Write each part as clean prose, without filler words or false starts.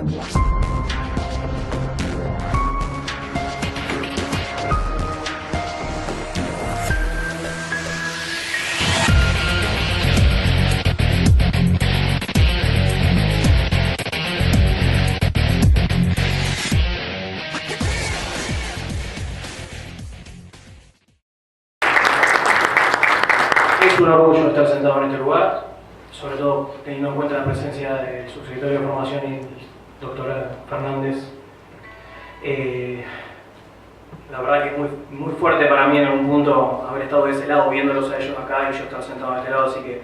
Es un orgullo estar sentado en este lugar, sobre todo teniendo en cuenta la presencia del subsecretario de Formación y doctora Fernández. La verdad que es muy fuerte para mí en algún punto haber estado de ese lado, viéndolos a ellos acá y yo estar sentado de este lado, así que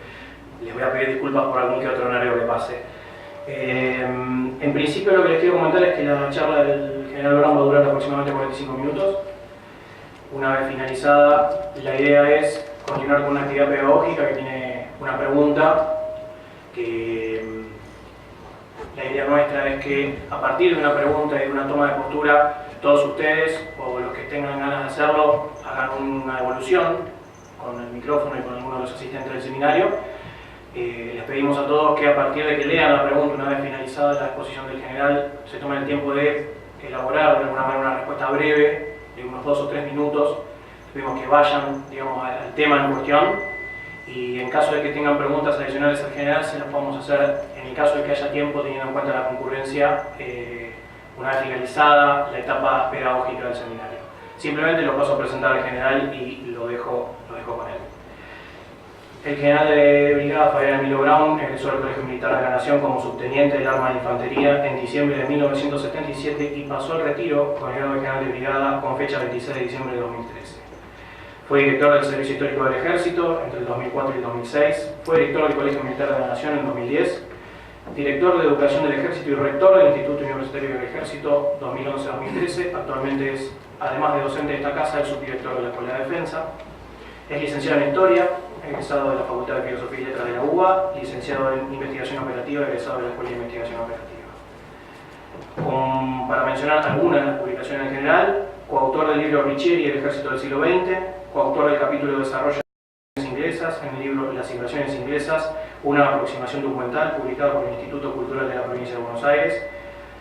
les voy a pedir disculpas por algún que otro horario que pase. En principio lo que les quiero comentar es que la charla del general Brown va a durar aproximadamente 45 minutos. Una vez finalizada, la idea es continuar con una actividad pedagógica que tiene una pregunta, que la idea nuestra es que a partir de una pregunta y de una toma de postura, todos ustedes o los que tengan ganas de hacerlo hagan una evolución con el micrófono y con alguno de los asistentes del seminario. Les pedimos a todos que a partir de que lean la pregunta, una vez finalizada la exposición del general, se tomen el tiempo de elaborar de alguna manera una respuesta breve de unos 2 o 3 minutos. Pedimos que vayan, digamos, al tema en cuestión y en caso de que tengan preguntas adicionales al general se las podemos hacer en el caso de que haya tiempo, teniendo en cuenta la concurrencia, una vez finalizada la etapa pedagógica del seminario. Simplemente lo paso a presentar al general y lo dejo con él. El general de brigada Fabián Emilio Brown egresó al Colegio Militar de la Nación como subteniente del Arma de Infantería en diciembre de 1977 y pasó al retiro con el grado de general de brigada con fecha 26 de diciembre de 2013. Fue director del Servicio Histórico del Ejército entre el 2004 y el 2006, fue director del Colegio Militar de la Nación en 2010, director de Educación del Ejército y rector del Instituto Universitario del Ejército 2011-2013, actualmente es, además de docente de esta casa, el subdirector de la Escuela de Defensa, es licenciado en Historia, egresado de la Facultad de Filosofía y Letras de la UBA, licenciado en Investigación Operativa, egresado de la Escuela de Investigación Operativa. Para mencionar algunas de las publicaciones en general, coautor del libro Riccieri y el Ejército del siglo XX, coautor del capítulo de Desarrollo de las Inglesas en el libro Las Invasiones Inglesas, una aproximación documental publicado por el Instituto Cultural de la Provincia de Buenos Aires,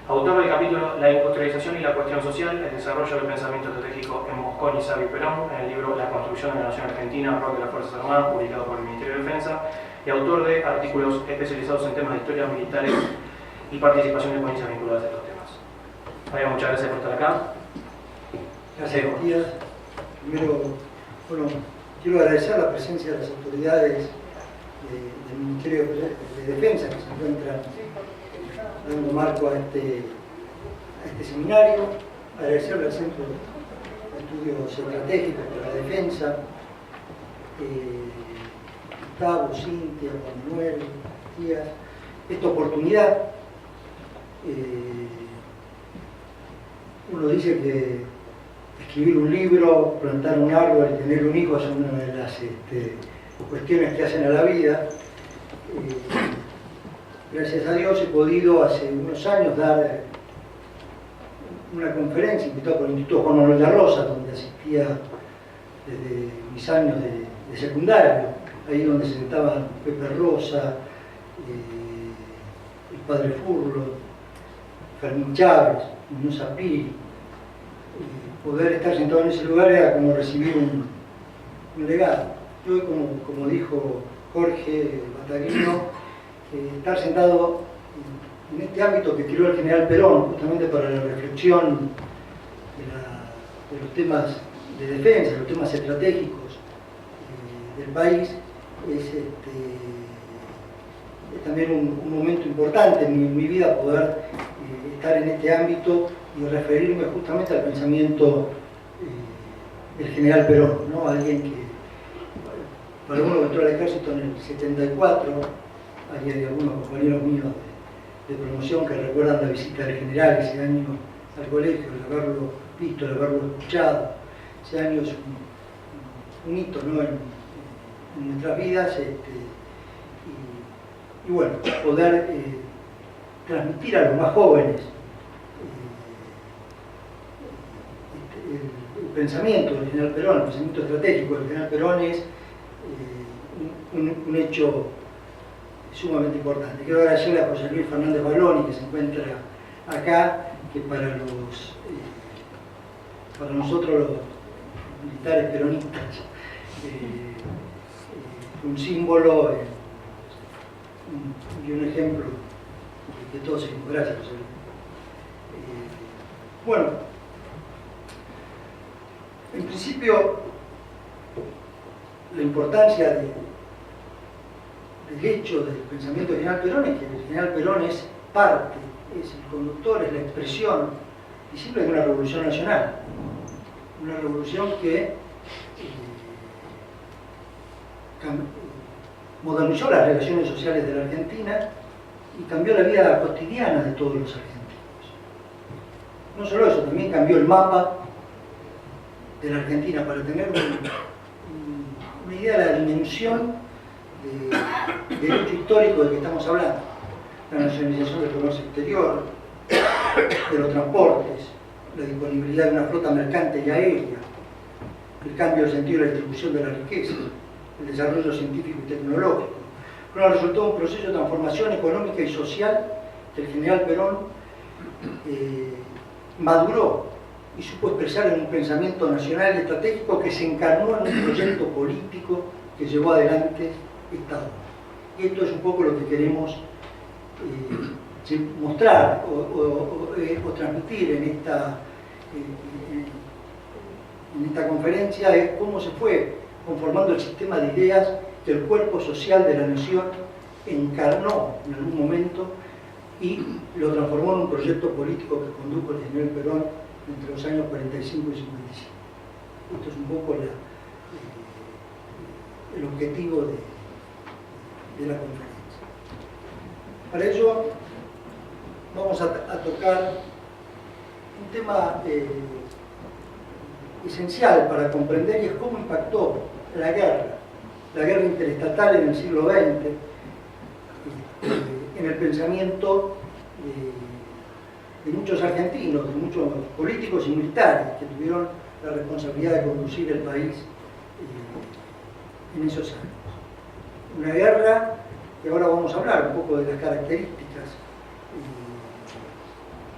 autor del capítulo La industrialización y la cuestión social, el desarrollo del pensamiento estratégico en Mosconi, Sabio y Perón, en el libro La construcción de la nación argentina, rol de las Fuerzas Armadas, publicado por el Ministerio de Defensa, y autor de artículos especializados en temas de historia militares y participación de provincias vinculadas a estos temas. María, muchas gracias por estar acá. Gracias, Matías. Primero, quiero agradecer la presencia de las autoridades del Ministerio de Defensa que se encuentran dando marco a este seminario, agradecerle al Centro de Estudios Estratégicos para la Defensa, Gustavo, Cintia, Juan Manuel, Matías, esta oportunidad. Uno dice que escribir un libro, plantar un árbol y tener un hijo son una de las cuestiones que hacen a la vida. Gracias a Dios he podido hace unos años dar una conferencia invitada por el Instituto Juan Manuel de Rosas, donde asistía desde mis años de secundario, ahí donde se sentaban Pepe Rosa, el padre Furlo, Fermín Chávez, Muñoz Apiri. Poder estar sentado en ese lugar era como recibir un legado. Y hoy, como dijo Jorge Bataglino, estar sentado en este ámbito que creó el general Perón, justamente para la reflexión de los temas de defensa, los temas estratégicos del país, es también un momento importante en mi vida poder estar en este ámbito y referirme justamente al pensamiento del general Perón, ¿no? Alguien que, para algunos que entró al ejército en el 74, hay algunos compañeros míos de promoción que recuerdan la visita del general ese año al colegio, el haberlo visto, el haberlo escuchado. Ese año es un hito, ¿no? en nuestras vidas, y bueno, poder transmitir a los más jóvenes el pensamiento del general Perón, el pensamiento estratégico del general Perón es un hecho sumamente importante. Quiero agradecerle a José Luis Fernández Baloni, que se encuentra acá que para nosotros los militares peronistas un símbolo y un ejemplo de todos seguimos. Gracias, José. Bueno, en principio la importancia del hecho del pensamiento del general Perón es que el general Perón es parte, es el conductor, es la expresión visible de una revolución nacional, una revolución que modernizó las relaciones sociales de la Argentina y cambió la vida cotidiana de todos los argentinos. No solo eso, también cambió el mapa de la Argentina para tener una idea de la dimensión del hecho histórico del que estamos hablando. La nacionalización del comercio exterior, de los transportes, la disponibilidad de una flota mercante y aérea, el cambio del sentido de la distribución de la riqueza, el desarrollo científico y tecnológico. Bueno, resultó un proceso de transformación económica y social que el general Perón maduró y supo expresar en un pensamiento nacional y estratégico que se encarnó en un proyecto político que llevó adelante esta obra. Y esto es un poco lo que queremos mostrar o transmitir en esta conferencia, es cómo se fue conformando el sistema de ideas que el cuerpo social de la nación encarnó en algún momento y lo transformó en un proyecto político que condujo el general Perón entre los años 45 y 55. Esto es un poco el objetivo de la conferencia. Para ello vamos a tocar un tema esencial para comprender, y es cómo impactó la guerra interestatal en el siglo XX, en el pensamiento de muchos argentinos, de muchos políticos y militares que tuvieron la responsabilidad de conducir el país en esos años. Una guerra que ahora vamos a hablar un poco de las características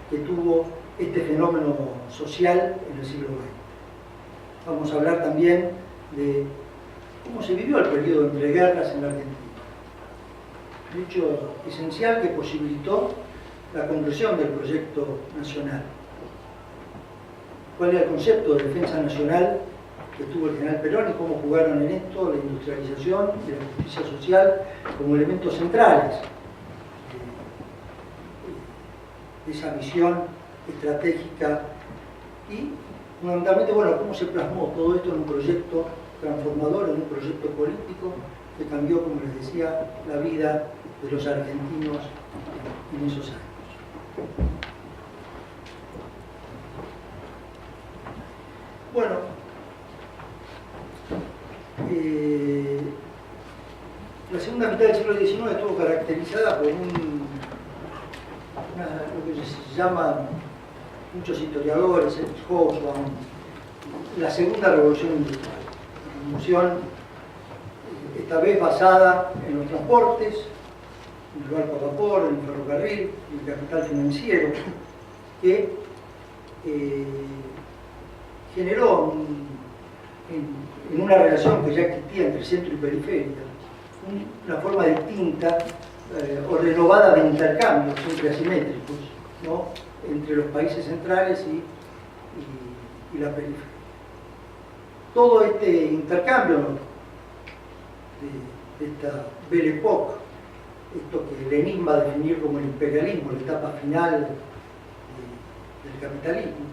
que tuvo este fenómeno social en el siglo XX. Vamos a hablar también de cómo se vivió el periodo entre guerras en la Argentina. Un hecho esencial que posibilitó la concreción del proyecto nacional. ¿Cuál era el concepto de defensa nacional que tuvo el general Perón y cómo jugaron en esto la industrialización y la justicia social como elementos centrales de esa visión estratégica y fundamentalmente, bueno, cómo se plasmó todo esto en un proyecto transformador, en un proyecto político que cambió, como les decía, la vida de los argentinos en esos años. Bueno, la segunda mitad del siglo XIX estuvo caracterizada por lo que se llama, muchos historiadores, Hobsbawm, la segunda revolución industrial. Una revolución esta vez basada en los transportes, en el barco a vapor, en el ferrocarril, en el capital financiero, que generó en una relación que ya existía entre centro y periferia una forma distinta o renovada de intercambios siempre asimétricos, ¿no?, entre los países centrales y la periferia. Todo este intercambio de esta Belle Époque, esto que Lenin va a definir como el imperialismo, la etapa final del capitalismo,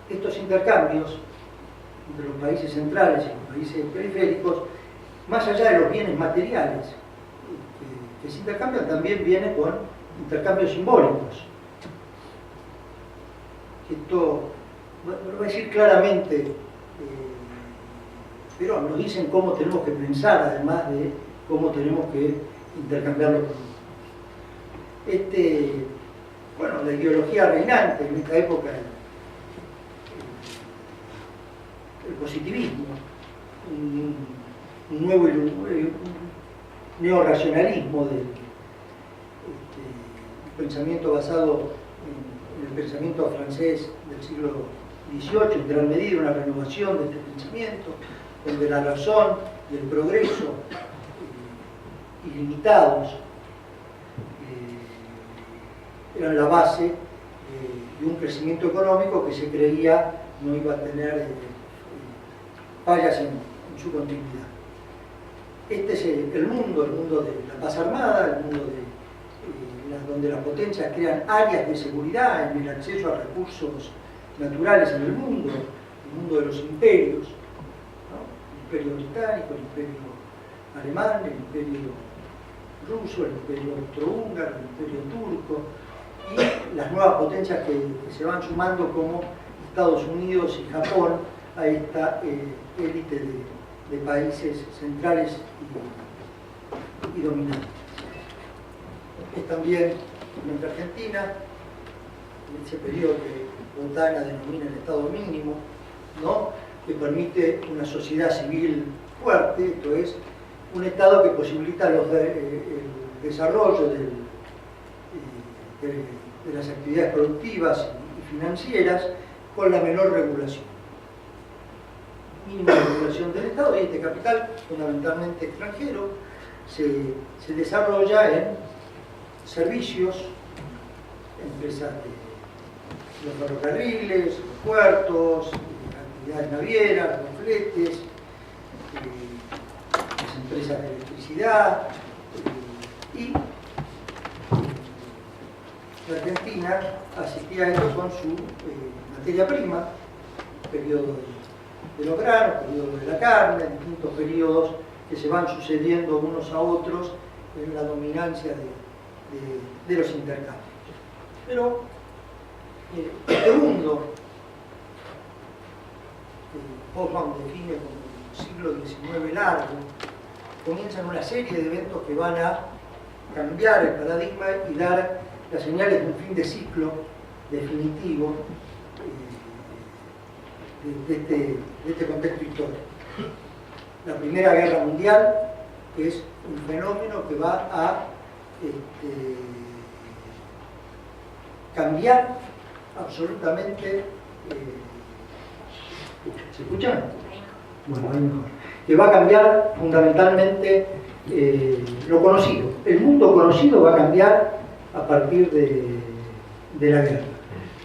estos intercambios entre los países centrales y los países periféricos, más allá de los bienes materiales que se intercambian, también viene con intercambios simbólicos. Esto lo va a decir claramente, pero nos dicen cómo tenemos que pensar, además de cómo tenemos que intercambiar los productos. Bueno, la ideología reinante en esta época, el positivismo, un nuevo neorracionalismo del pensamiento basado en el pensamiento francés del siglo XVIII, en gran medida una renovación de este pensamiento, donde la razón y el progreso ilimitados eran la base de un crecimiento económico que se creía no iba a tener fallas en su continuidad. Este es el mundo de la paz armada, el mundo donde las potencias crean áreas de seguridad en el acceso a recursos naturales en el mundo de los imperios, ¿no? El imperio británico, el imperio alemán, el imperio ruso, el imperio austrohúngaro, el imperio turco, y las nuevas potencias que se van sumando como Estados Unidos y Japón a esta élite de países centrales y dominantes. Es también nuestra Argentina, en ese periodo que Botana denomina el Estado mínimo, ¿no? Que permite una sociedad civil fuerte, esto es, un Estado que posibilita el desarrollo de las actividades productivas y financieras con la menor regulación. Mínima regulación del Estado, y este capital, fundamentalmente extranjero, se desarrolla en servicios, empresas de los ferrocarriles, los puertos, actividades navieras, los fletes, las empresas de electricidad, y la Argentina asistía a esto con su materia prima, periodo de los granos, periodo de la carne, distintos periodos que se van sucediendo unos a otros en la dominancia de los intercambios. Pero este mundo que Hobsbawm define como el siglo XIX largo, comienzan una serie de eventos que van a cambiar el paradigma y dar las señales de un fin de ciclo definitivo de este contexto histórico. La Primera Guerra Mundial es un fenómeno que va a cambiar absolutamente. ¿Se escuchan? Bueno, ahí mejor. Que va a cambiar fundamentalmente lo conocido. El mundo conocido va a cambiar a partir de la guerra.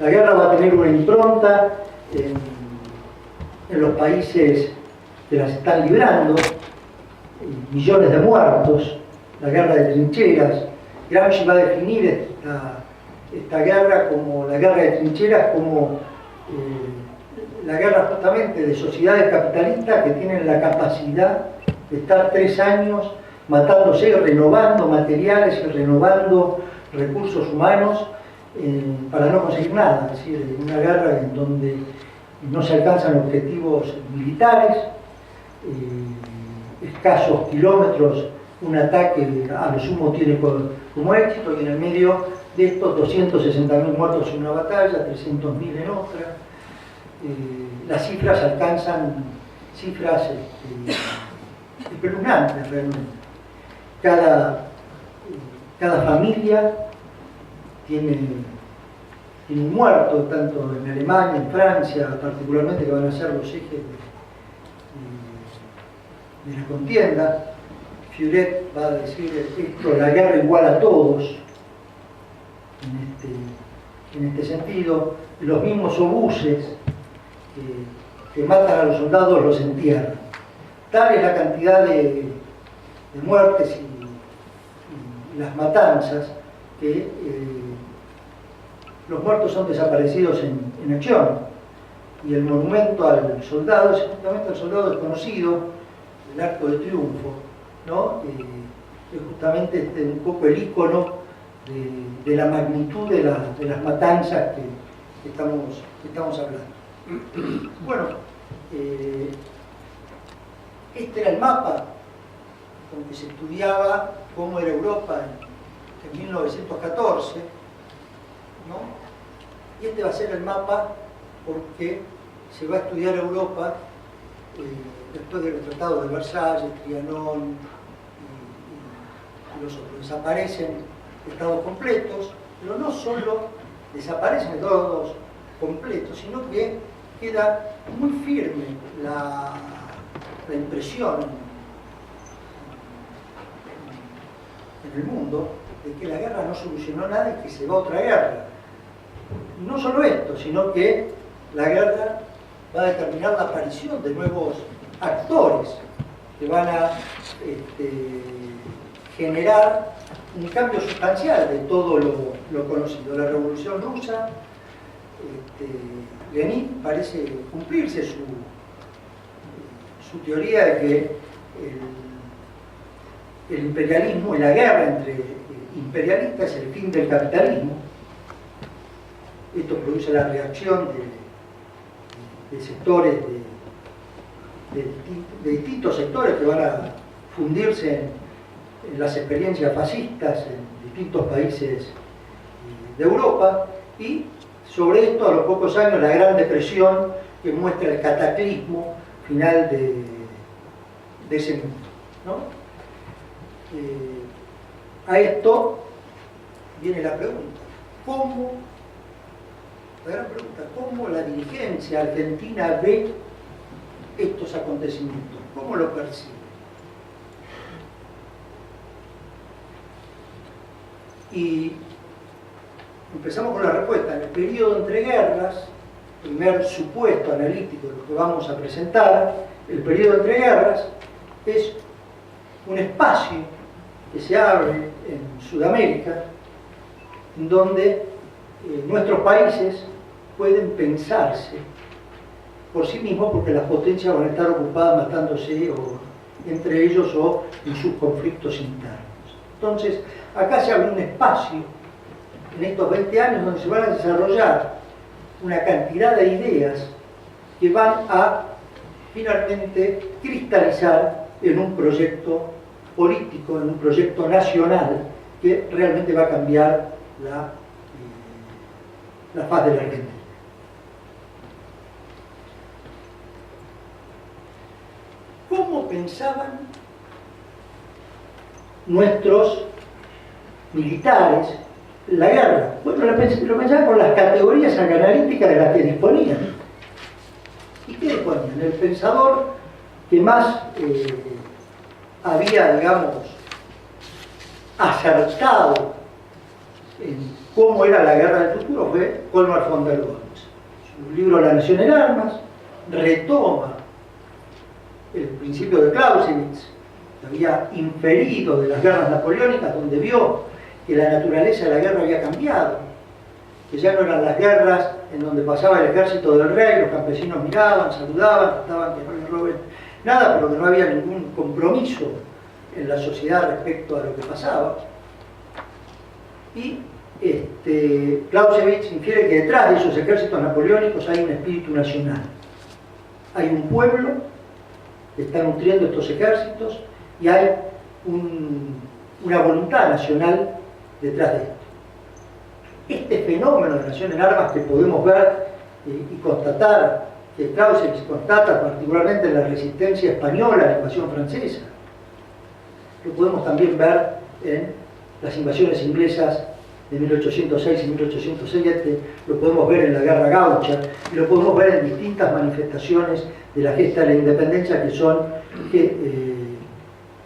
La guerra va a tener una impronta en los países que las están librando, millones de muertos, la guerra de trincheras. Gramsci va a definir esta guerra como la guerra de trincheras, como la guerra justamente de sociedades capitalistas que tienen la capacidad de estar 3 años matándose, renovando materiales y renovando recursos humanos para no conseguir nada. Es decir, una guerra en donde no se alcanzan objetivos militares, escasos kilómetros, un ataque a lo sumo tiene como éxito, y en el medio de estos 260.000 muertos en una batalla, 300.000 en otra. Las cifras alcanzan cifras espeluznantes realmente. Cada familia tiene un muerto, tanto en Alemania, en Francia, particularmente, que van a ser los ejes de la contienda. Furet va a decir esto, la guerra igual a todos, en este sentido. Los mismos obuses que matan a los soldados los entierran. Tal es la cantidad de muertes y las matanzas que los muertos son desaparecidos en acción, y el monumento al soldado es justamente el soldado desconocido, el Arco de Triunfo, ¿no? Es justamente un poco el ícono de la magnitud de las matanzas que estamos hablando. Bueno, este era el mapa con que se estudiaba cómo era Europa en 1914, ¿no? Y este va a ser el mapa porque se va a estudiar Europa después de los tratados de Versalles, Trianon los otros. Desaparecen estados completos, pero no solo desaparecen estados completos, sino que queda muy firme la impresión en el mundo de que la guerra no solucionó nada y que se va a otra guerra. No solo esto, sino que la guerra va a determinar la aparición de nuevos actores que van a generar un cambio sustancial de todo lo conocido. La Revolución Rusa, Lenin parece cumplirse su teoría de que el imperialismo y la guerra entre imperialistas es el fin del capitalismo. Esto produce la reacción de sectores, de distintos sectores que van a fundirse en las experiencias fascistas en distintos países de Europa, y sobre esto a los pocos años la Gran Depresión, que muestra el cataclismo final de ese mundo, ¿no? A esto viene la pregunta, la gran pregunta, ¿cómo la dirigencia argentina ve estos acontecimientos? ¿Cómo lo percibe? Y empezamos con la respuesta. En el periodo entre guerras, primer supuesto analítico de lo que vamos a presentar, el periodo entre guerras es un espacio que se abre en Sudamérica, en donde nuestros países pueden pensarse por sí mismos, porque las potencias van a estar ocupadas matándose entre ellos o en sus conflictos internos. Entonces, acá se abre un espacio en estos 20 años donde se van a desarrollar una cantidad de ideas que van a finalmente cristalizar en un proyecto político, en un proyecto nacional que realmente va a cambiar la faz de la Argentina. ¿Cómo pensaban nuestros militares la guerra? Bueno, lo pensaban con las categorías analíticas de las que disponían. ¿Y qué disponían? El pensador que más había, digamos, acertado en cómo era la guerra del futuro fue Colmar von der Goltz. Su libro La Nación en Armas retoma el principio de Clausewitz, que había inferido de las guerras napoleónicas, donde vio que la naturaleza de la guerra había cambiado, que ya no eran las guerras en donde pasaba el ejército del rey, los campesinos miraban, saludaban, trataban que no les roben nada, pero que no había ningún compromiso en la sociedad respecto a lo que pasaba. Y Clausewitz infiere que detrás de esos ejércitos napoleónicos hay un espíritu nacional. Hay un pueblo que está nutriendo estos ejércitos y hay una voluntad nacional detrás de esto. Este fenómeno de Nación en Armas que podemos ver y constatar, que Clausewitz constata particularmente en la resistencia española a la invasión francesa, lo podemos también ver en las invasiones inglesas de 1806 y 1807, lo podemos ver en la Guerra Gaucha, y lo podemos ver en distintas manifestaciones de la gesta de la independencia que son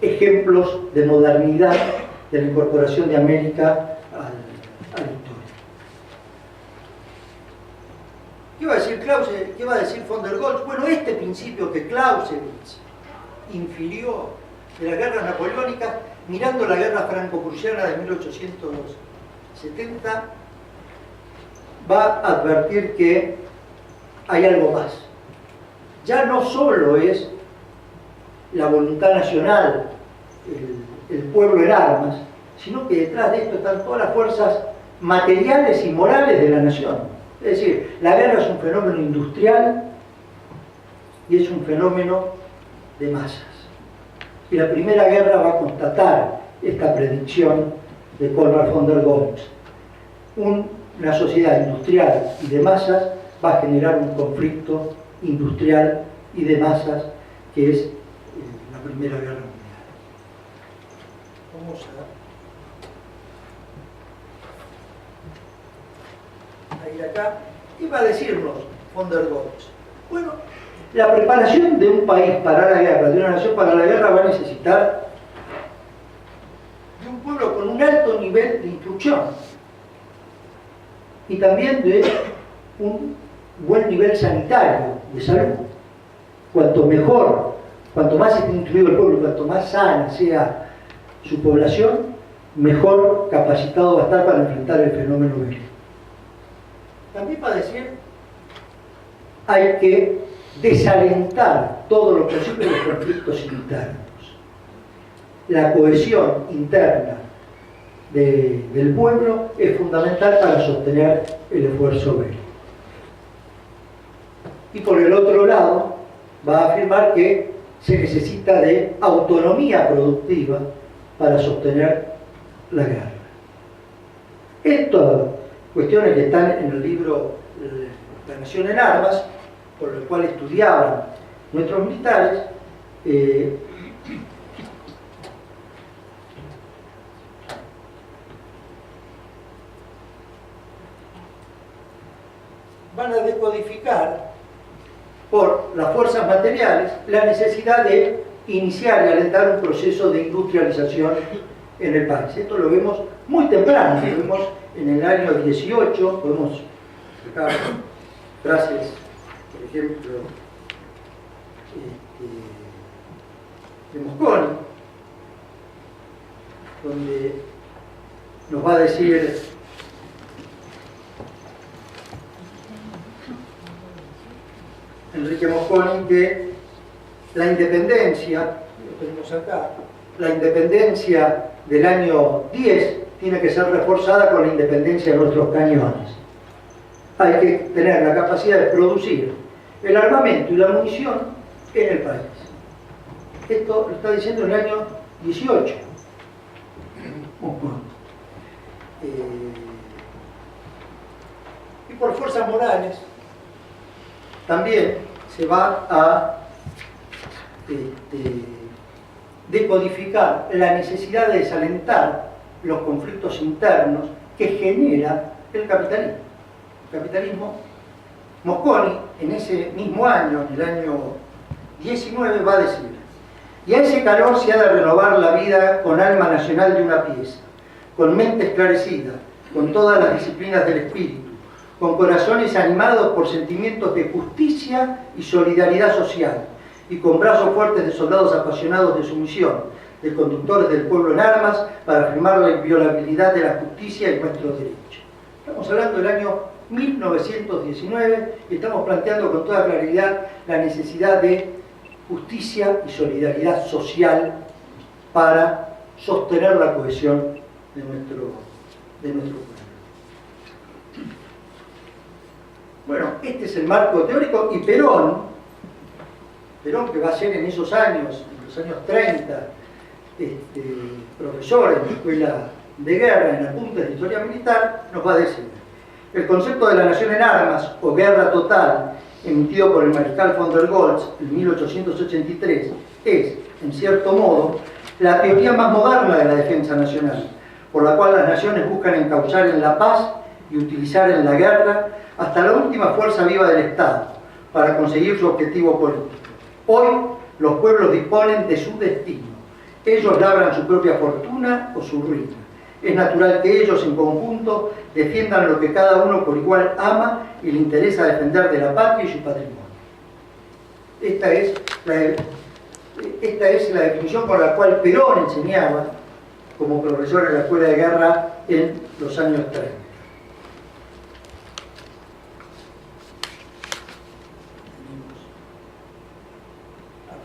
ejemplos de modernidad de la incorporación de América a la historia. ¿Qué va a decir Clausewitz? ¿Qué va a decir von der Goltz? Bueno, este principio que Clausewitz infirió de las guerras napoleónicas, mirando la guerra franco-prusiana de 1870, va a advertir que hay algo más. Ya no solo es la voluntad nacional, el pueblo en armas, sino que detrás de esto están todas las fuerzas materiales y morales de la nación. Es decir, la guerra es un fenómeno industrial y es un fenómeno de masas. Y la Primera Guerra va a constatar esta predicción de Colmar von der Goltz. Una sociedad industrial y de masas va a generar un conflicto industrial y de masas que es la Primera Guerra Mundial. Vamos a a ir acá, y va a decirnos von der Goltz, bueno, la preparación de un país para la guerra, de una nación para la guerra, va a necesitar de un pueblo con un alto nivel de instrucción y también de un buen nivel sanitario, de salud. Cuanto mejor, cuanto más esté instruido el pueblo, cuanto más sana sea su población, mejor capacitado va a estar para enfrentar el fenómeno bélico. También para decir, hay que desalentar todo lo posible los conflictos internos. La cohesión interna del pueblo es fundamental para sostener el esfuerzo bélico. Y por el otro lado, va a afirmar que se necesita de autonomía productiva para sostener la guerra. Estas cuestiones que están en el libro La Nación en Armas, por el cual estudiaban nuestros militares, van a decodificar por las fuerzas materiales la necesidad de iniciar y alentar un proceso de industrialización en el país. Esto lo vemos muy temprano, lo vemos en el año 18, podemos sacar frases, por ejemplo, de Mosconi, donde nos va a decir Enrique Mosconi que la independencia, lo tenemos acá, la independencia del año 10 tiene que ser reforzada con la independencia de nuestros cañones. Hay que tener la capacidad de producir el armamento y la munición en el país. Esto lo está diciendo en el año 18. Y por fuerzas morales también se va a decodificar la necesidad de desalentar los conflictos internos que genera el capitalismo. El capitalismo, Mosconi, en ese mismo año, en el año 19, va a decir: y a ese calor se ha de renovar la vida con alma nacional de una pieza, con mente esclarecida, con todas las disciplinas del espíritu, con corazones animados por sentimientos de justicia y solidaridad social, y con brazos fuertes de soldados apasionados de su misión, de conductores del pueblo en armas, para afirmar la inviolabilidad de la justicia y nuestros derechos. Estamos hablando del año 1919 y estamos planteando con toda claridad la necesidad de justicia y solidaridad social para sostener la cohesión de nuestro pueblo. Bueno, este es el marco teórico, y Perón, que va a ser en esos años, en los años 30, profesor en la Escuela de Guerra, en apuntes de Historia Militar, nos va a decir: el concepto de la nación en armas o guerra total, emitido por el mariscal von der Goltz en 1883, es, en cierto modo, la teoría más moderna de la defensa nacional, por la cual las naciones buscan encauzar en la paz y utilizar en la guerra hasta la última fuerza viva del Estado para conseguir su objetivo político. Hoy los pueblos disponen de su destino. Ellos labran su propia fortuna o su ruina. Es natural que ellos en conjunto defiendan lo que cada uno por igual ama y le interesa defender de la patria y su patrimonio. Esta es la definición con la cual Perón enseñaba como profesor en la Escuela de Guerra en los años 30.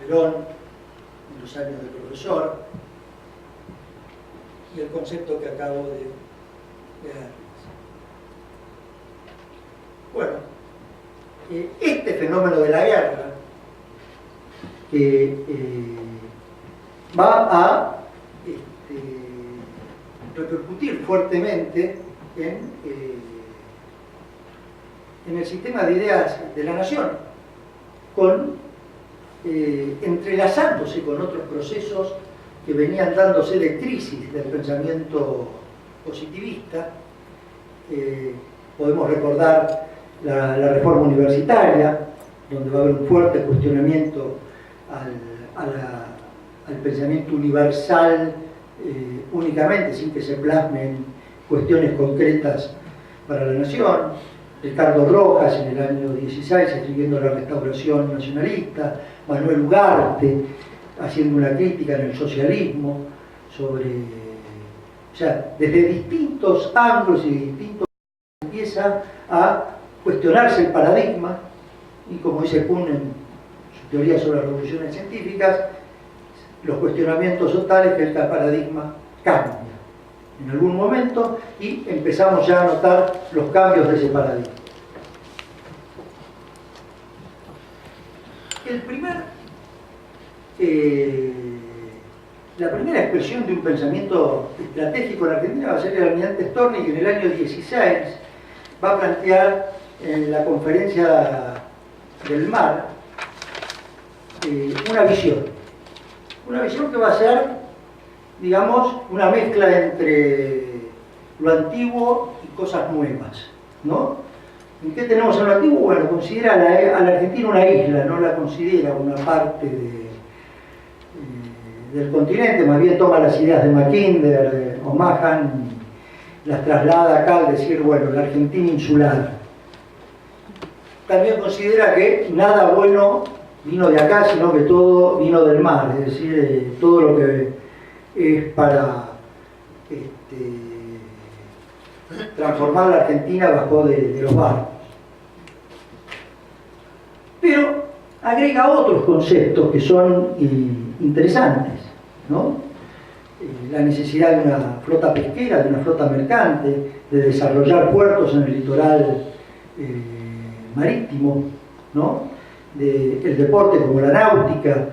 Perón en los años de profesor y el concepto que acabo de dar. Bueno, este fenómeno de la guerra va a repercutir fuertemente en el sistema de ideas de la nación, entrelazándose con otros procesos que venían dándose de crisis del pensamiento positivista Podemos recordar la reforma universitaria, donde va a haber un fuerte cuestionamiento al pensamiento universal únicamente, sin que se plasmen cuestiones concretas para la nación. Ricardo Rojas en el año 16 escribiendo La Restauración Nacionalista, Manuel Ugarte haciendo una crítica en el socialismo sobre, o sea, desde distintos ángulos y distintos empieza a cuestionarse el paradigma y, como dice Kuhn en su teoría sobre las revoluciones científicas, los cuestionamientos son tales que el paradigma cambia en algún momento y empezamos ya a notar los cambios de ese paradigma. La primera expresión de un pensamiento estratégico en Argentina va a ser el almirante Storni, que en el año 16 va a plantear en la conferencia del mar una visión que va a ser, digamos, una mezcla entre lo antiguo y cosas nuevas, ¿no? ¿En qué tenemos en lo antiguo? Bueno, considera a la Argentina una isla, no la considera una parte del continente, más bien toma las ideas de Mackinder o Mahan, las traslada acá al decir, bueno, la Argentina insular. También considera que nada bueno vino de acá, sino que todo vino del mar, es decir, todo lo que es para transformar la Argentina bajó de los barcos. Pero agrega otros conceptos que son interesantes, ¿no? La necesidad de una flota pesquera, de una flota mercante, de desarrollar puertos en el litoral marítimo, ¿no? El deporte como la náutica,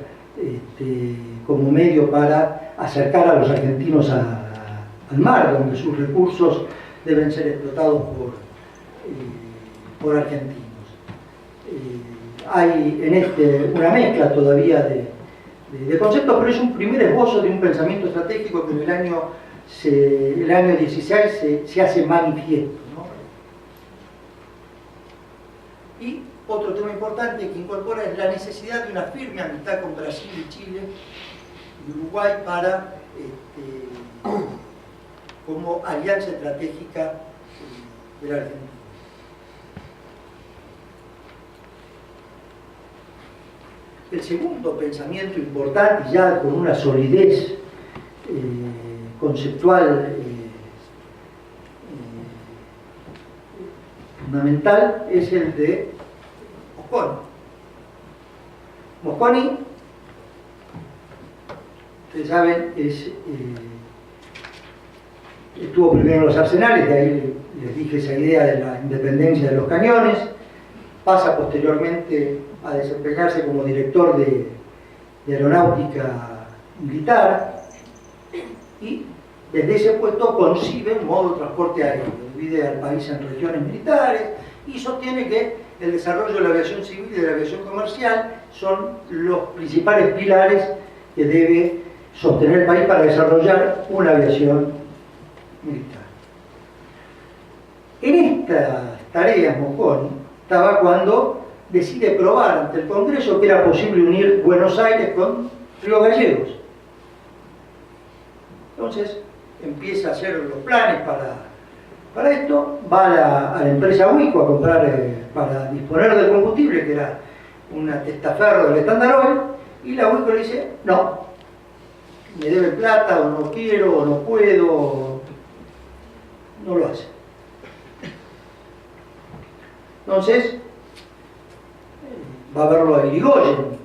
como medio para acercar a los argentinos al mar, donde sus recursos deben ser explotados por argentinos. Hay en una mezcla todavía de conceptos, pero es un primer esbozo de un pensamiento estratégico que en el año 16 se hace manifiesto, ¿no? Y otro tema importante que incorpora es la necesidad de una firme amistad con Brasil y Chile y Uruguay para como alianza estratégica de la Argentina. El segundo pensamiento importante, ya con una solidez conceptual fundamental, es el de Mosconi. Mosconi, ustedes saben, estuvo primero en los arsenales, de ahí les dije esa idea de la independencia de los cañones, pasa posteriormente a desempeñarse como director de aeronáutica militar y desde ese puesto concibe un modo de transporte aéreo, divide al país en regiones militares y sostiene que el desarrollo de la aviación civil y de la aviación comercial son los principales pilares que debe sostener el país para desarrollar una aviación militar. En estas tareas Mosconi estaba cuando decide probar ante el Congreso que era posible unir Buenos Aires con Río Gallegos. Entonces empieza a hacer los planes para esto, va a la empresa Huico a comprar, para disponer del combustible, que era una testaferro del Standard Oil, y la Huico le dice, no, me debe plata, o no quiero, o no puedo, no lo hace. Entonces, va a verlo a Irigoyen.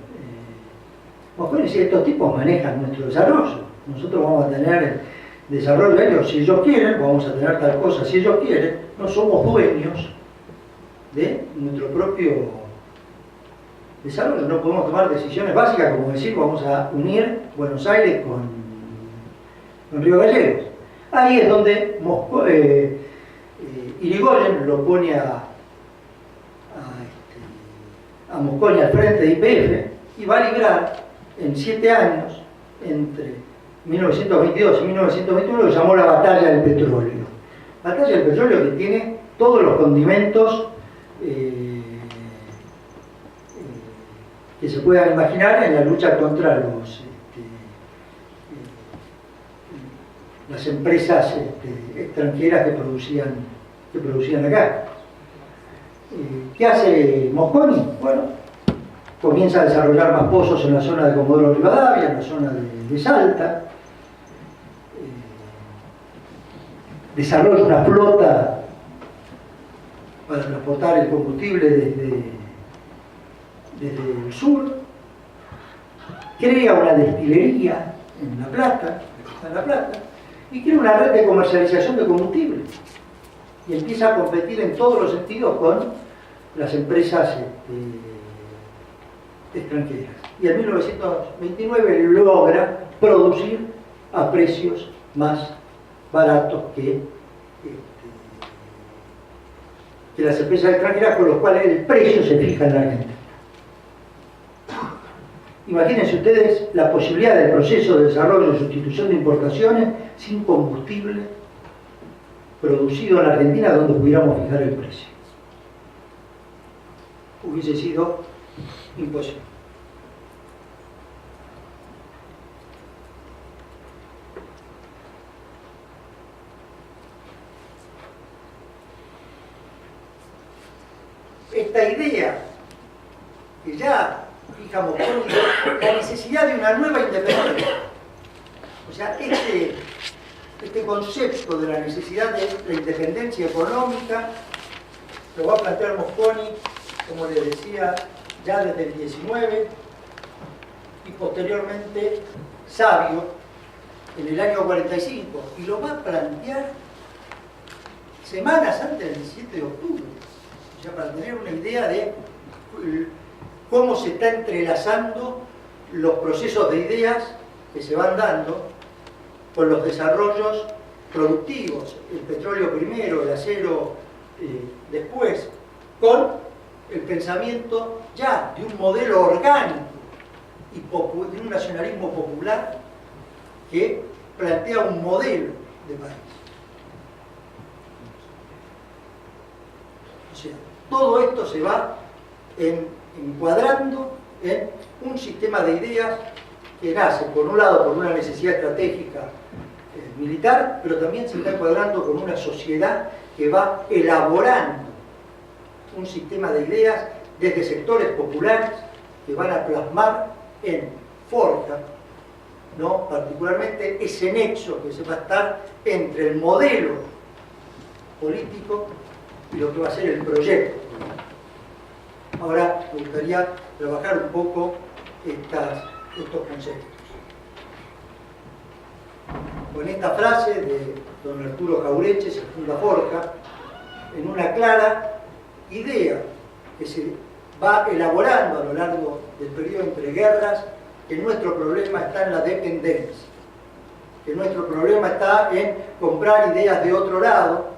Mosconi dice, estos tipos manejan nuestro desarrollo. Nosotros vamos a tener desarrollo de ellos si ellos quieren, vamos a tener tal cosa si ellos quieren. No somos dueños de nuestro propio desarrollo. No podemos tomar decisiones básicas como decir, vamos a unir Buenos Aires con Río Gallegos. Ahí es donde Irigoyen lo pone a Mosconi al frente de YPF y va a librar en 7 años, entre 1922 y 1921, lo llamó la batalla del petróleo, Batalla del petróleo que tiene todos los condimentos que se puedan imaginar en la lucha contra las empresas extranjeras que producían acá. ¿Qué hace Mosconi? Bueno, comienza a desarrollar más pozos en la zona de Comodoro Rivadavia, en la zona de Salta. Desarrolla una flota para transportar el combustible desde el sur. Crea una destilería en La Plata, y crea una red de comercialización de combustible. Y empieza a competir en todos los sentidos con las empresas extranjeras. Y en 1929 logra producir a precios más baratos que las empresas extranjeras, con los cuales el precio se fija en la Argentina. Imagínense ustedes la posibilidad del proceso de desarrollo y sustitución de importaciones sin combustible producido en la Argentina, donde pudiéramos fijar el precio. Hubiese sido imposible. Esta idea que ya fijamos con la necesidad de una nueva independencia, o sea, este concepto de la necesidad de la independencia económica lo va a plantear Mosconi, como les decía, ya desde el 19, y posteriormente Savio en el año 45, y lo va a plantear semanas antes del 17 de octubre. O sea, para tener una idea de cómo se está entrelazando los procesos de ideas que se van dando con los desarrollos productivos, el petróleo primero, el acero después, con el pensamiento ya de un modelo orgánico y de un nacionalismo popular que plantea un modelo de país. O sea, todo esto se va encuadrando en un sistema de ideas que nace, por un lado, por una necesidad estratégica militar, pero también se está encuadrando con una sociedad que va elaborando un sistema de ideas desde sectores populares que van a plasmar en Forja, ¿no?, particularmente ese nexo que se va a estar entre el modelo político y lo que va a ser el proyecto. Ahora me gustaría trabajar un poco estos conceptos. Con esta frase de don Arturo Jauretche se funda Forja en una clara idea que se va elaborando a lo largo del periodo entre guerras, que nuestro problema está en la dependencia, que nuestro problema está en comprar ideas de otro lado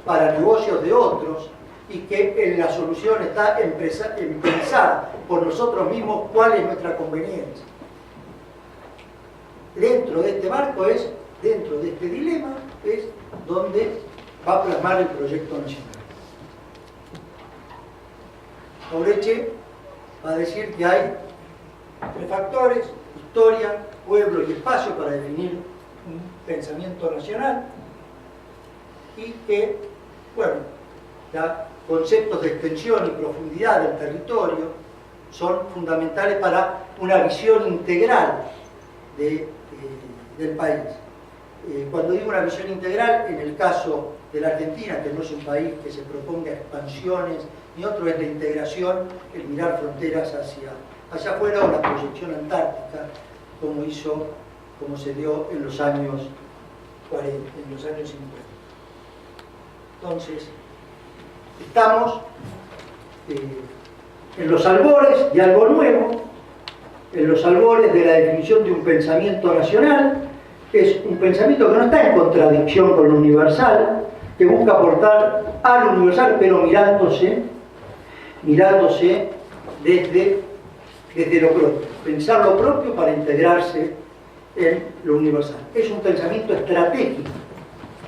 para negocios de otros, y que en la solución está en pensar por nosotros mismos cuál es nuestra conveniencia. Dentro de este marco dentro de este dilema, es donde va a plasmar el proyecto nacional. Jauretche va a decir que hay tres factores: historia, pueblo y espacio, para definir un pensamiento nacional, y que, bueno, conceptos de extensión y profundidad del territorio son fundamentales para una visión integral del país. Cuando digo una visión integral, en el caso de la Argentina, que no es un país que se proponga expansiones, ni otro es la integración, el mirar fronteras hacia afuera, o la proyección antártica, como se dio en los años 40, en los años 50. Entonces, estamos en los albores de algo nuevo, en los albores de la definición de un pensamiento nacional. Es un pensamiento que no está en contradicción con lo universal, que busca aportar a lo universal, pero mirándose desde lo propio, pensar lo propio para integrarse en lo universal. Es un pensamiento estratégico.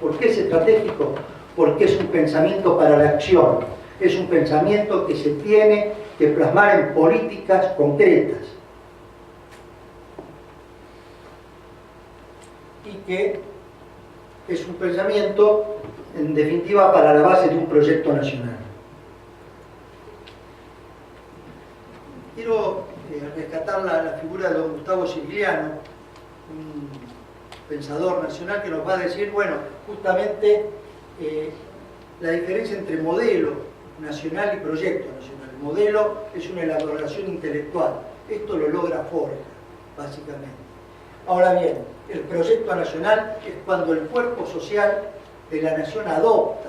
¿Por qué es estratégico? porque es un pensamiento para la acción, es un pensamiento que se tiene que plasmar en políticas concretas y que es un pensamiento, en definitiva, para la base de un proyecto nacional. Quiero rescatar la figura de don Gustavo Sirigliano, un pensador nacional que nos va a decir, bueno, justamente la diferencia entre modelo nacional y proyecto nacional. El modelo es una elaboración intelectual, esto lo logra Forja, básicamente. Ahora bien, el proyecto nacional es cuando el cuerpo social de la nación adopta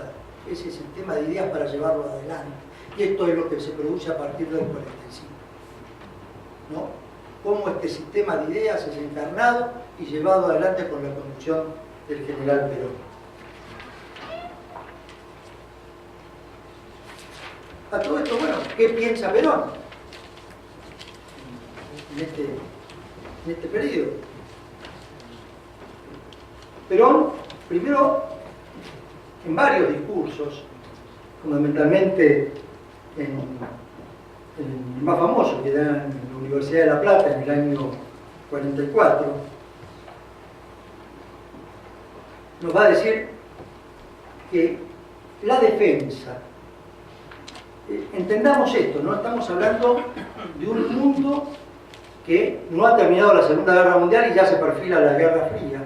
ese sistema de ideas para llevarlo adelante. Y esto es lo que se produce a partir del 45. ¿No? Cómo este sistema de ideas es encarnado y llevado adelante con la conducción del general Perón. A todo esto, bueno, ¿qué piensa Perón en este periodo? Perón, primero, en varios discursos, fundamentalmente en el más famoso, que da en la Universidad de La Plata en el año 44, nos va a decir que la defensa, entendamos esto, no estamos hablando de un mundo que no ha terminado la Segunda Guerra Mundial y ya se perfila la Guerra Fría.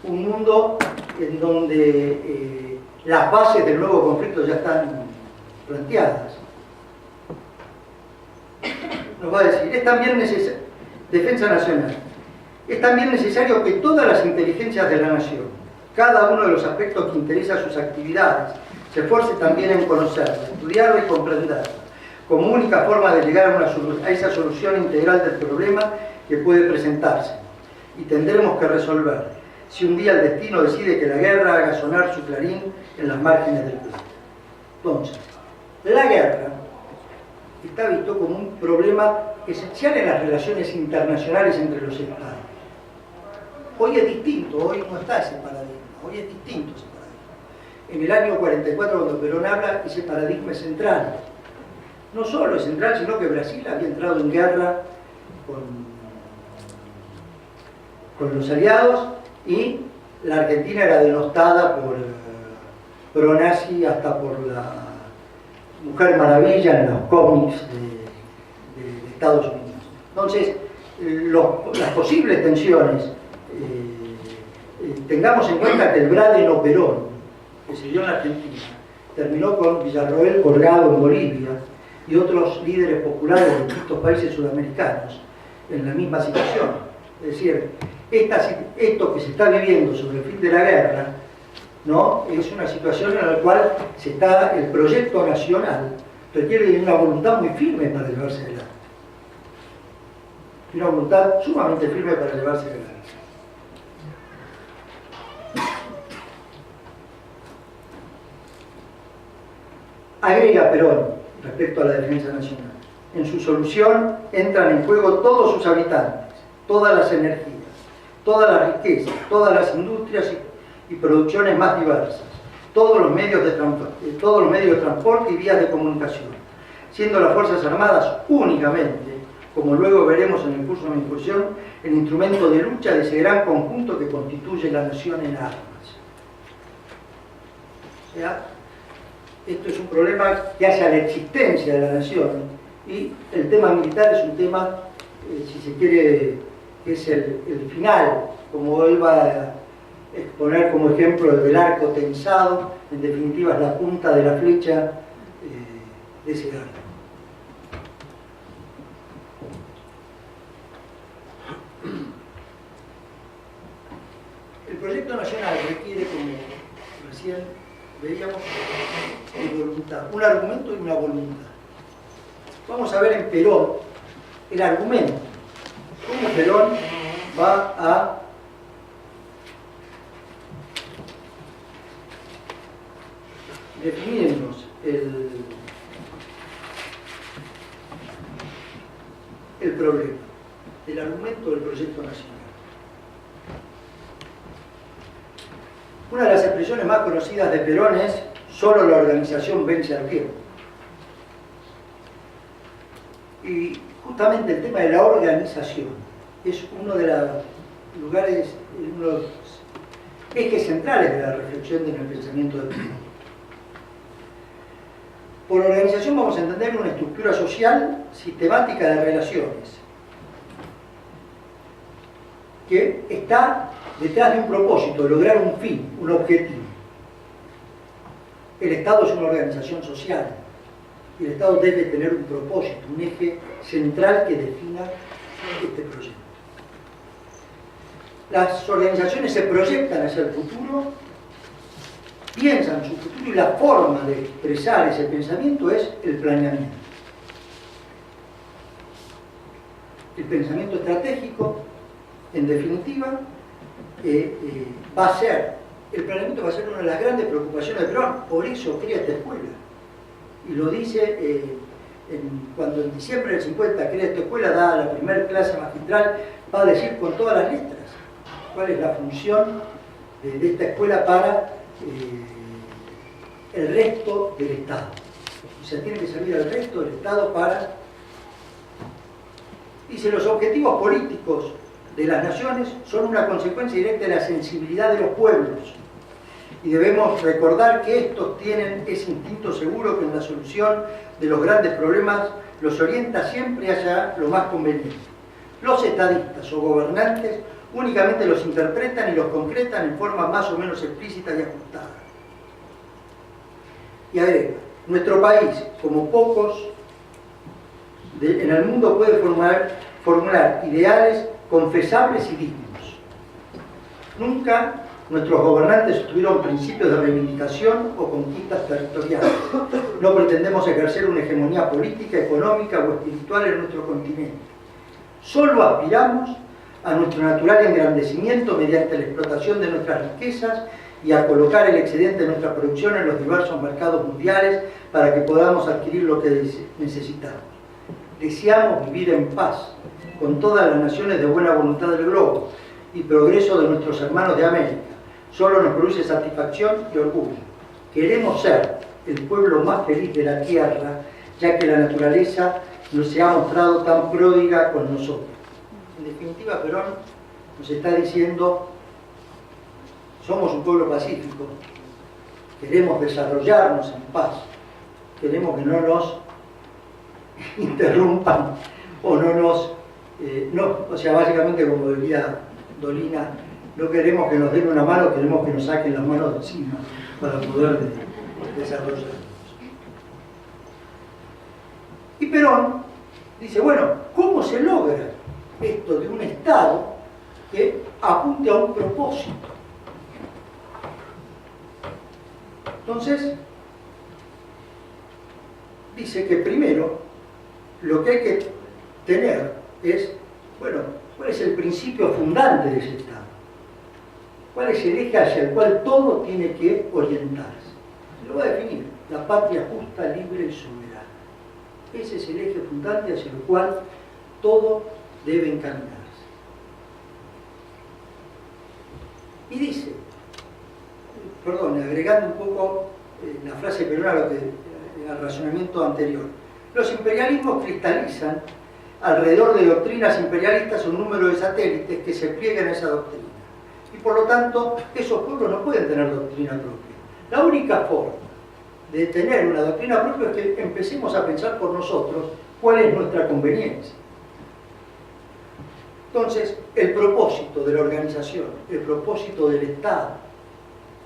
Un mundo en donde las bases del nuevo conflicto ya están planteadas. Nos va a decir, es también necesario, defensa nacional, es también necesario que todas las inteligencias de la nación, cada uno de los aspectos que interesa a sus actividades, se esfuerce también en conocerla, estudiarla y comprenderla, como única forma de llegar a esa solución integral del problema que puede presentarse, y tendremos que resolver si un día el destino decide que la guerra haga sonar su clarín en las márgenes del planeta. Entonces, la guerra está visto como un problema esencial en las relaciones internacionales entre los estados. Hoy es distinto, hoy no está ese paradigma, hoy es distinto ese paradigma. En el año 44, cuando Perón habla, ese paradigma es central. No solo es central, sino que Brasil había entrado en guerra con los aliados y la Argentina era denostada por pro-nazi, hasta por la Mujer Maravilla en los cómics de Estados Unidos. Entonces, las posibles tensiones, tengamos en cuenta que el Braden-Perón, que se dio en la Argentina, terminó con Villarroel colgado en Bolivia y otros líderes populares de distintos países sudamericanos en la misma situación. Es decir, esto que se está viviendo sobre el fin de la guerra, ¿no? Es una situación en la cual el proyecto nacional requiere de una voluntad muy firme para llevarse adelante. Una voluntad sumamente firme para llevarse adelante. Agrega Perón respecto a la defensa nacional. En su solución entran en juego todos sus habitantes, todas las energías, todas las riquezas, todas las industrias y producciones más diversas, todos los medios de transporte y vías de comunicación, siendo las Fuerzas Armadas únicamente, como luego veremos en el curso de mi incursión, el instrumento de lucha de ese gran conjunto que constituye la nación en armas. O sea, esto es un problema que hace a la existencia de la nación, y el tema militar es un tema, si se quiere, que es el final, como él va a exponer como ejemplo el del arco tensado, en definitiva es la punta de la flecha de ese arco. El proyecto nacional requiere, como recién veíamos, de voluntad, un argumento y una voluntad. Vamos a ver en Perón el argumento, cómo Perón va a definirnos el problema, el argumento del proyecto nacional. Una de las expresiones más conocidas de Perón es: solo la organización vence al tiempo. Y justamente el tema de la organización es uno de los lugares, uno de los ejes centrales de la reflexión en el pensamiento de Perón. Por organización vamos a entender una estructura social sistemática de relaciones que está detrás de un propósito, de lograr un fin, un objetivo. El Estado es una organización social y el Estado debe tener un propósito, un eje central que defina este proyecto. Las organizaciones se proyectan hacia el futuro, piensan su futuro y la forma de expresar ese pensamiento es el planeamiento. El pensamiento estratégico, en definitiva, va a ser, el planeamiento va a ser una de las grandes preocupaciones de Perón, por eso crea esta escuela. Y lo dice cuando en diciembre del 50 crea esta escuela, da la primera clase magistral, va a decir con todas las letras cuál es la función de esta escuela para el resto del Estado. O sea, tiene que servir al resto del Estado para... Dice, los objetivos políticos de las naciones son una consecuencia directa de la sensibilidad de los pueblos. Y debemos recordar que estos tienen ese instinto seguro que en la solución de los grandes problemas los orienta siempre hacia lo más conveniente. Los estadistas o gobernantes únicamente los interpretan y los concretan en forma más o menos explícita y ajustada. Y agrega, nuestro país, como pocos en el mundo, puede formular ideales confesables y dignos. Nunca nuestros gobernantes tuvieron principios de reivindicación o conquistas territoriales. No pretendemos ejercer una hegemonía política, económica o espiritual en nuestro continente. Solo aspiramos a nuestro natural engrandecimiento mediante la explotación de nuestras riquezas y a colocar el excedente de nuestra producción en los diversos mercados mundiales para que podamos adquirir lo que necesitamos. Deseamos vivir en paz con todas las naciones de buena voluntad del globo y progreso de nuestros hermanos de América. Solo nos produce satisfacción y orgullo. Queremos ser el pueblo más feliz de la tierra, ya que la naturaleza se ha mostrado tan pródiga con nosotros. En definitiva, Perón nos está diciendo: somos un pueblo pacífico, queremos desarrollarnos en paz, queremos que no nos interrumpan o no nos... o sea, básicamente, como diría Dolina, no queremos que nos den una mano, queremos que nos saquen las manos de encima para poder desarrollarnos. Y Perón dice, bueno, ¿cómo se logra esto de un Estado que apunte a un propósito? Entonces, dice que primero lo que hay que tener es, bueno, ¿cuál es el principio fundante de ese Estado? ¿Cuál es el eje hacia el cual todo tiene que orientarse? Se lo va a definir: la patria justa, libre y soberana. Ese es el eje fundante hacia el cual todo debe encaminarse. Y dice, perdón, agregando un poco la frase peruana al razonamiento anterior, los imperialismos cristalizan alrededor de doctrinas imperialistas un número de satélites que se pliegan a esa doctrina. Y por lo tanto, esos pueblos no pueden tener doctrina propia. La única forma de tener una doctrina propia es que empecemos a pensar por nosotros cuál es nuestra conveniencia. Entonces, el propósito de la organización, el propósito del Estado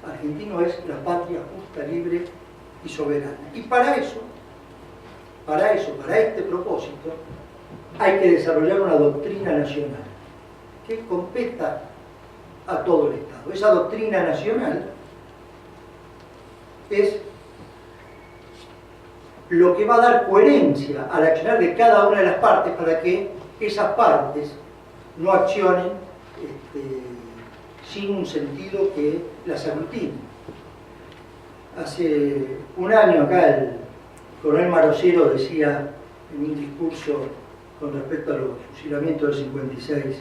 argentino es la patria justa, libre y soberana. Y para este propósito, hay que desarrollar una doctrina nacional que competa a todo el Estado. Esa doctrina nacional es lo que va a dar coherencia al accionar de cada una de las partes para que esas partes no accionen sin un sentido que las aglutine. Hace un año acá el coronel Marocero decía en un discurso con respecto a los fusilamientos del 56,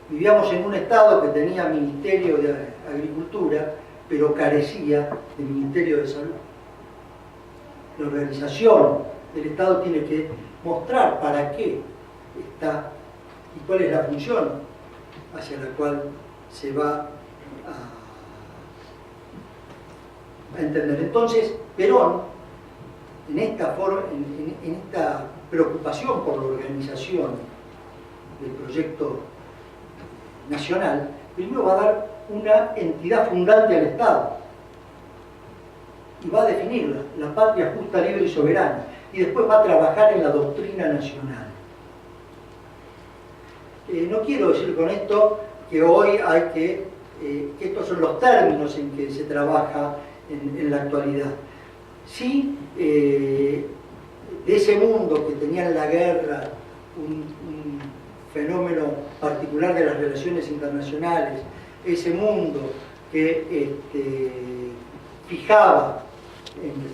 Vivíamos en un Estado que tenía Ministerio de Agricultura, pero carecía de Ministerio de Salud. La organización del Estado tiene que mostrar para qué está y cuál es la función hacia la cual se va a entender. Entonces, Perón, en esta preocupación por la organización del proyecto nacional, primero va a dar una entidad fundante al Estado y va a definirla, la patria justa, libre y soberana, y después va a trabajar en la doctrina nacional. No quiero decir con esto que hoy hay que estos son los términos en que se trabaja en la actualidad. Sí, de ese mundo que tenía en la guerra un fenómeno particular de las relaciones internacionales, ese mundo que fijaba,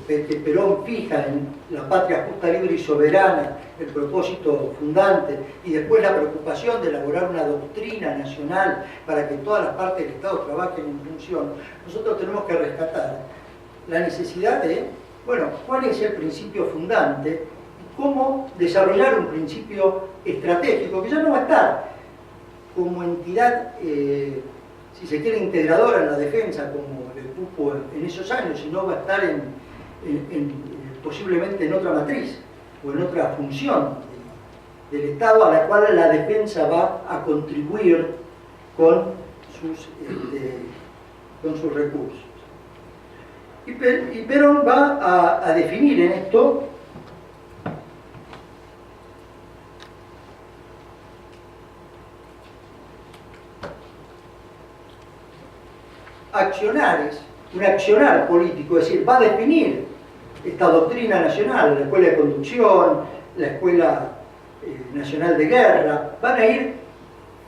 que Perón fija en la patria justa, libre y soberana, el propósito fundante, y después la preocupación de elaborar una doctrina nacional para que todas las partes del Estado trabajen en función, nosotros tenemos que rescatar la necesidad de, bueno, cuál es el principio fundante, cómo desarrollar un principio estratégico, que ya no va a estar como entidad, si se quiere, integradora en la defensa, como el cupo en esos años, sino va a estar posiblemente en otra matriz o en otra función del Estado, a la cual la defensa va a contribuir con sus recursos. Y Perón va a definir en esto accionares, un accionar político, es decir, va a definir esta doctrina nacional, la Escuela de Conducción, la Escuela Nacional de Guerra, van a ir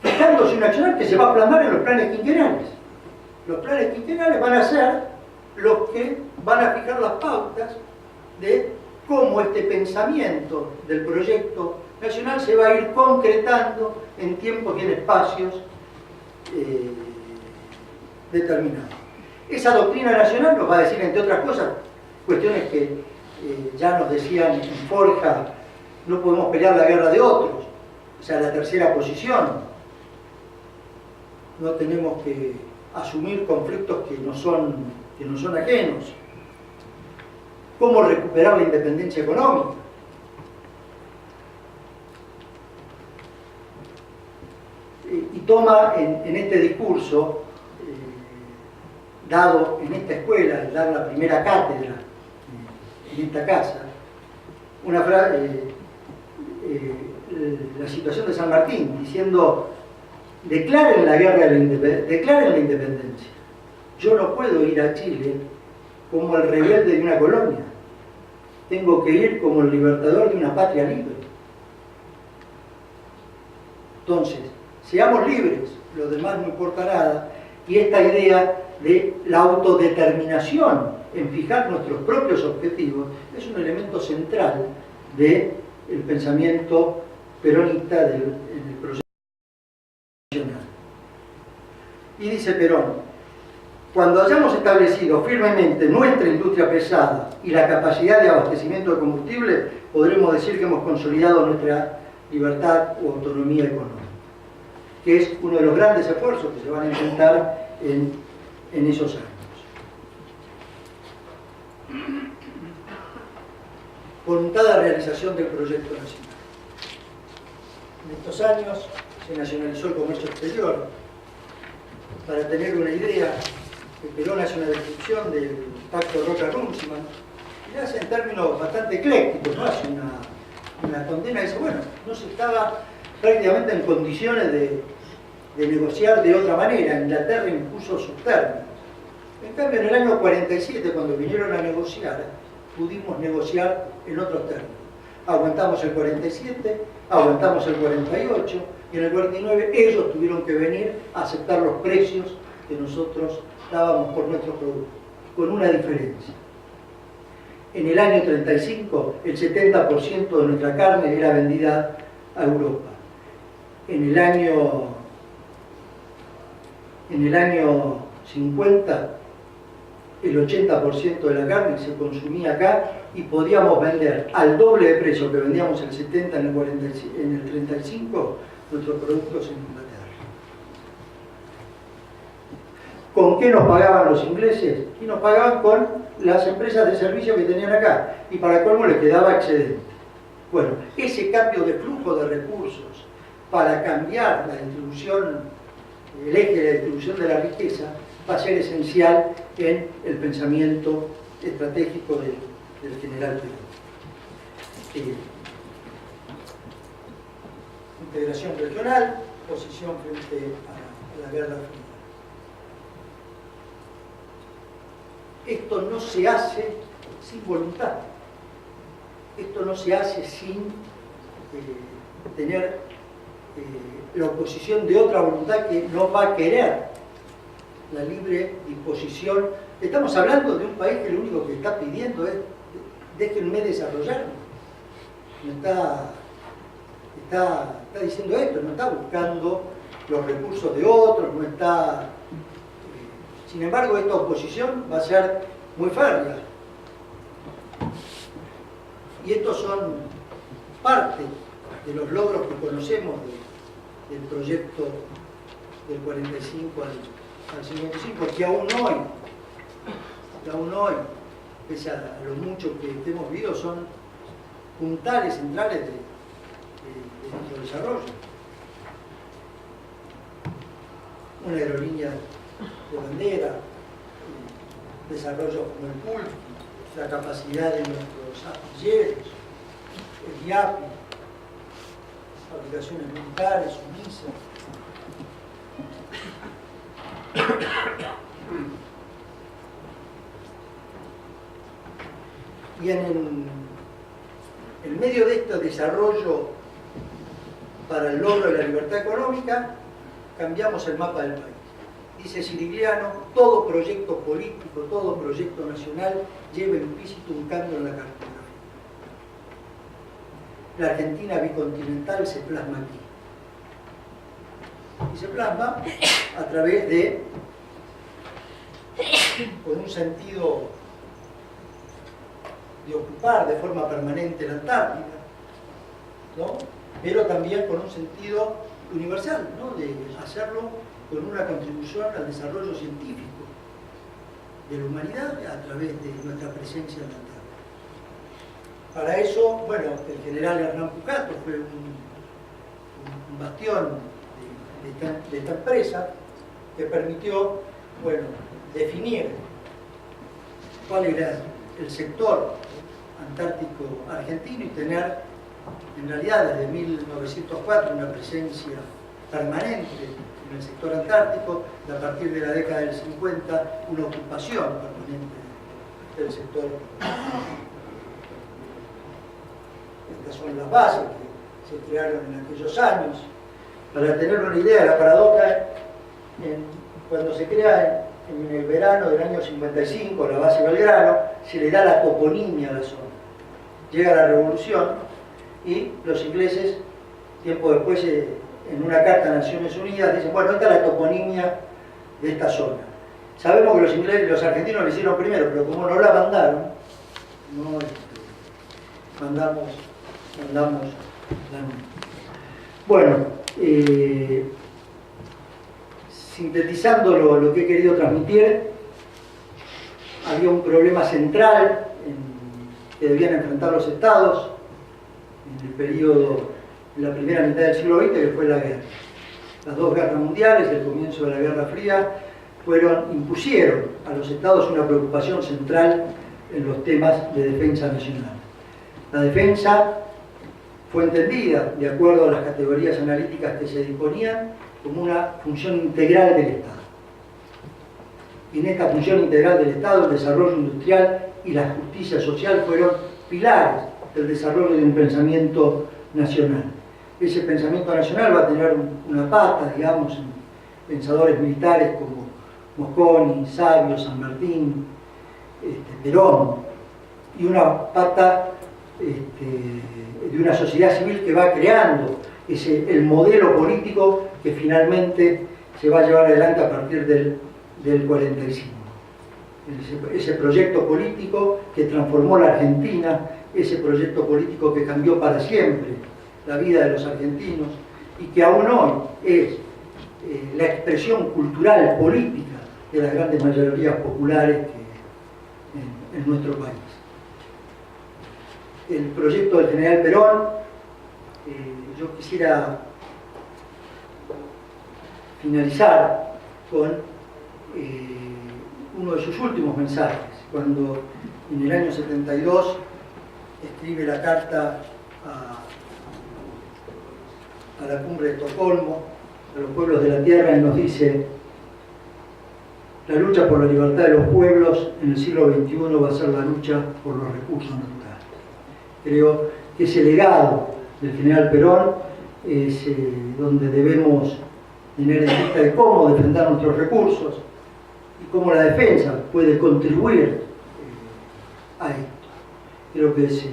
fijándose un accionar que se va a plasmar en los planes quinquenales. Los planes quinquenales van a ser los que van a fijar las pautas de cómo este pensamiento del proyecto nacional se va a ir concretando en tiempos y en espacios determinados. Esa doctrina nacional nos va a decir, entre otras cosas, cuestiones que ya nos decían en Forja: no podemos pelear la guerra de otros, o sea, la tercera posición. No tenemos que asumir conflictos que no son ajenos. ¿Cómo recuperar la independencia económica? Y toma en este discurso, dado en esta escuela, dar la primera cátedra en esta casa, una frase, la situación de San Martín, diciendo: declaren la guerra de la independencia, declaren la independencia. Yo no puedo ir a Chile como el rebelde de una colonia, tengo que ir como el libertador de una patria libre. Entonces, seamos libres, lo demás no importa nada, y esta idea de la autodeterminación en fijar nuestros propios objetivos es un elemento central del pensamiento peronista en el proyecto nacional. Y dice Perón: cuando hayamos establecido firmemente nuestra industria pesada y la capacidad de abastecimiento de combustible, podremos decir que hemos consolidado nuestra libertad o autonomía económica, que es uno de los grandes esfuerzos que se van a intentar en esos años. Voluntad de realización del proyecto nacional. En estos años se nacionalizó el comercio exterior. Para tener una idea, Perón hace una descripción del pacto Roca-Runciman y hace en términos bastante eclécticos, ¿no? Hace una condena y dice: bueno, no se estaba prácticamente en condiciones de negociar de otra manera. Inglaterra impuso sus términos. En cambio, en el año 47, cuando vinieron a negociar, pudimos negociar en otros términos. Aguantamos el 47, aguantamos el 48, y en el 49 ellos tuvieron que venir a aceptar los precios que nosotros dábamos por nuestros productos, con una diferencia. En el año 35, el 70% de nuestra carne era vendida a Europa. En el año en el año 50 el 80% de la carne se consumía acá y podíamos vender al doble de precio que vendíamos en el 70, en el 35, nuestros productos en Inglaterra. ¿Con qué nos pagaban los ingleses? Y nos pagaban con las empresas de servicio que tenían acá, y para colmo les quedaba excedente. Bueno, ese cambio de flujo de recursos para cambiar la distribución, el eje de la distribución de la riqueza, va a ser esencial en el pensamiento estratégico del general Perón. Integración regional, posición frente a la Guerra Fría. Esto no se hace sin voluntad. Esto no se hace sin tener la oposición de otra voluntad que no va a querer la libre disposición. Estamos hablando de un país que lo único que está pidiendo es déjenme desarrollarme. No está diciendo esto, no está buscando los recursos de otros, no está... Sin embargo, esta oposición va a ser muy férrea. Y estos son parte de los logros que conocemos del proyecto del 45 al 55, que aún hoy, pese a lo mucho que hemos vivido, son puntales centrales de nuestro desarrollo. Una aerolínea de bandera, desarrollos como el PULP, la capacidad de nuestros astilleros, el IAPI, aplicaciones militares, UNICEF. Y en medio de este desarrollo para el logro de la libertad económica, cambiamos el mapa del país. Dice Cirigliano, todo proyecto político, todo proyecto nacional lleva implícito un cambio en la cartografía. La Argentina bicontinental se plasma aquí. Y se plasma a través de, con un sentido de ocupar de forma permanente la Antártida, ¿no? Pero también con un sentido universal, ¿no? De hacerlo con una contribución al desarrollo científico de la humanidad a través de nuestra presencia en la Antártida. Para eso, bueno, el general Hernán Pucato fue un bastión de esta empresa que permitió, bueno, definir cuál era el sector antártico argentino y tener, en realidad, desde 1904 una presencia permanente en el sector antártico, y a partir de la década del 50 una ocupación permanente del sector. Estas son las bases que se crearon en aquellos años. Para tener una idea, la paradoja, cuando se crea en el verano del año 55 la base Belgrano, se le da la toponimia a la zona. Llega la revolución y los ingleses, tiempo después, en una carta a Naciones Unidas, dicen, bueno, esta es la toponimia de esta zona. Sabemos que los ingleses, los argentinos lo hicieron primero, pero como no la mandaron, no mandamos la nota. Bueno, sintetizando lo que he querido transmitir, había un problema central que debían enfrentar los estados en el periodo de la primera mitad del siglo XX, que fue la guerra. Las dos guerras mundiales, el comienzo de la Guerra Fría, impusieron a los estados una preocupación central en los temas de defensa nacional. La defensa fue entendida, de acuerdo a las categorías analíticas que se disponían, como una función integral del Estado. Y en esta función integral del Estado, el desarrollo industrial y la justicia social fueron pilares del desarrollo de un pensamiento nacional. Ese pensamiento nacional va a tener una pata, digamos, en pensadores militares como Mosconi, Savio, San Martín, Perón, y una pata de una sociedad civil que va creando el modelo político que finalmente se va a llevar adelante a partir del 45. Ese proyecto político que transformó la Argentina, ese proyecto político que cambió para siempre la vida de los argentinos y que aún hoy es la expresión cultural, política de las grandes mayorías populares en nuestro país. El proyecto del general Perón, yo quisiera finalizar con uno de sus últimos mensajes, cuando en el año 72 escribe la carta a la cumbre de Estocolmo, a los pueblos de la tierra, y nos dice: la lucha por la libertad de los pueblos en el siglo XXI va a ser la lucha por los recursos naturales. Creo que ese legado del general Perón es donde debemos tener en vista de cómo defender nuestros recursos y cómo la defensa puede contribuir a esto. Creo que es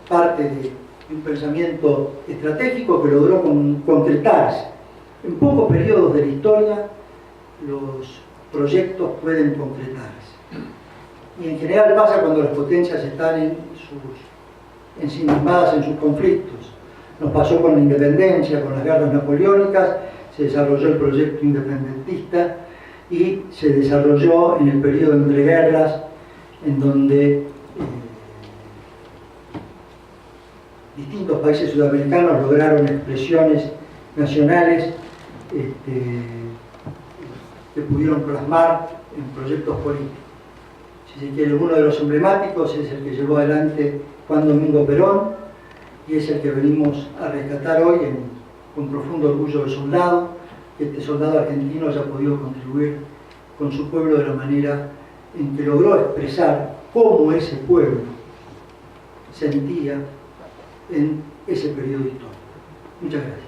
parte de un pensamiento estratégico que logró concretarse. En pocos periodos de la historia los proyectos pueden concretarse. Y en general pasa cuando las potencias están ensimismadas en sus conflictos. Nos pasó con la independencia, con las guerras napoleónicas, se desarrolló el proyecto independentista y se desarrolló en el periodo entre guerras, en donde distintos países sudamericanos lograron expresiones nacionales que pudieron plasmar en proyectos políticos. Si se quiere, uno de los emblemáticos es el que llevó adelante Juan Domingo Perón, y es el que venimos a rescatar hoy con profundo orgullo de soldado, que este soldado argentino haya podido contribuir con su pueblo de la manera en que logró expresar cómo ese pueblo sentía en ese periodo histórico. Muchas gracias.